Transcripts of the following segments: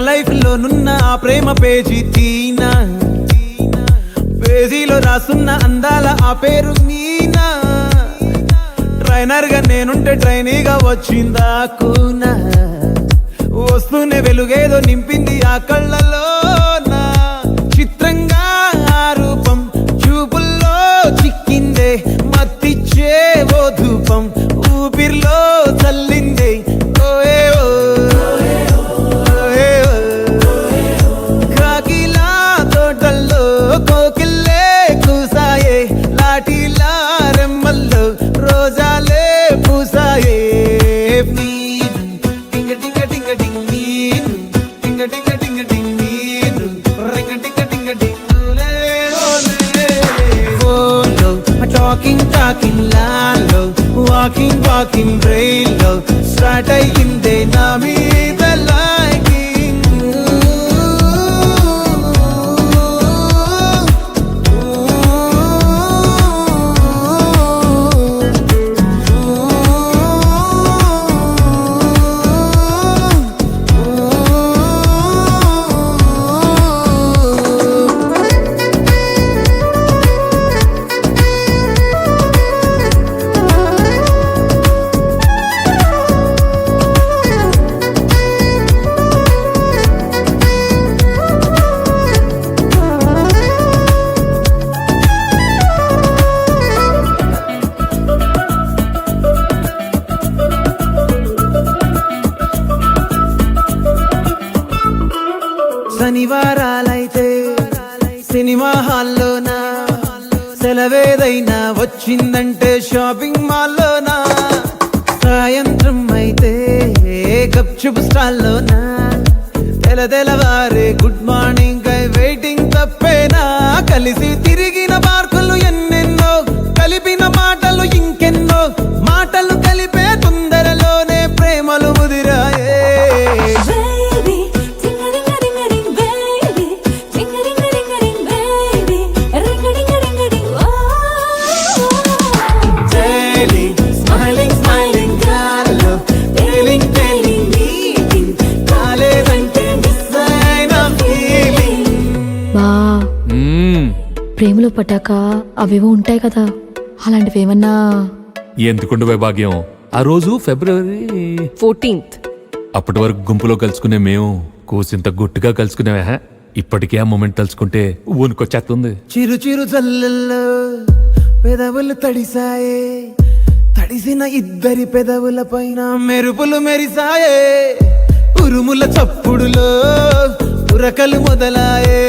Life లో నున్న ఆ ప్రేమ పేజీ తీనా, పేజీలో రాసున్న అందాల ఆ పేరు మీనా. ట్రైనర్ గా నేనుంటే ట్రైనీగా వచ్చిందా కూనా, వస్తూనే వెలుగేదో నింపింది ఆ కళ్ళలో. చిత్రంగా ఆ రూపం చూపుల్లో చిక్కిందే, మత్తిచ్చే ఓ ధూపం ఊపిరిలో చల్లిందే. కాకిలా తోటల్లో కోకిల్లే కూసాయే, లాఠీలా రెమ్మల్లో రోజాలే పూసాయే. టింగ టింగ టింగ టింగ్ నీరు, టింగ టింగ టింగ టింగ్ నీరు, రింగ టింగ టింగ టింగ్ లే ఓలే. ఓలో టాకింగ్ టాకింగ్ లాలో, వాకింగ్ వాకింగ్ బ్రెయిన్లో స్టార్ట్ అయ్యిందే నా మీద లైకింగ్. శనివారాలైతే సినిమా హాల్లోనా, సెలవేదైనా వచ్చిందంటే షాపింగ్ మాల్లోనా, సాయంత్రం అయితే గప్చుప్ స్టాల్లోనా, తెలవారే గుడ్ మార్నింగ్ కై వెయిటింగ్ తప్పేనా. కలిసి తిరిగిన పార్కులు ఎన్నెన్నో, కలిపిన మాటలు ఇంకెన్నో, మాటలు కలిపే తొందరలోనే ప్రేమలు ముదిరాయే. ప్రేమలో పట్టాక అవేవో ఉంటాయి కదా, అలాంటివి ఏమన్నా? ఎందుకుండు వైభాగ్యం, ఆ రోజు February 14th. అప్పటి వరకు గుంపులో కలుసుకునే మేము కూసింత గుట్టుగా కలుసుకునేవా. ఇప్పటికే ఆ మూమెంట్ తలుచుకుంటే ఊనుకొచ్చేస్తుంది. చిరు చిరు చల్లల్లో పెదవులు తడిసాయే, తడిసిన ఇద్దరి పెదవుల పైన మెరుపులు మెరిసాయే. ఉరుముల చప్పుడులో ఉరకలు మొదలాయే,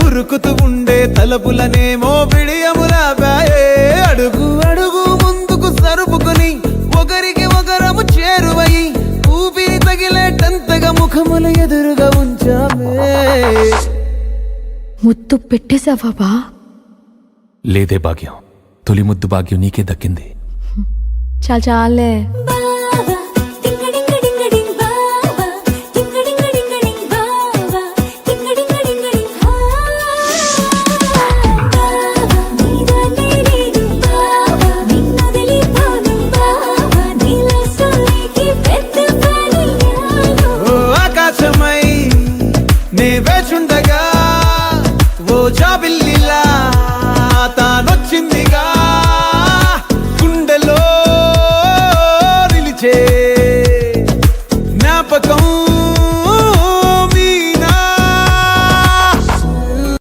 ఉరుకుతూ ఉండే తలపులనేమో బిడియములాపాయే. అడుగు అడుగు ముందుకు సరుపుకుని ఒకరికి ఒకరము చేరువై, ఊపిరి తగిలేటంతగా ముఖములు ఎదురుగా ఉంచామే. ముద్దు పెట్టేశావా బా? లేదే భాగ్యం, తొలి ముద్దు భాగ్యం నీకే దక్కింది. చాలే.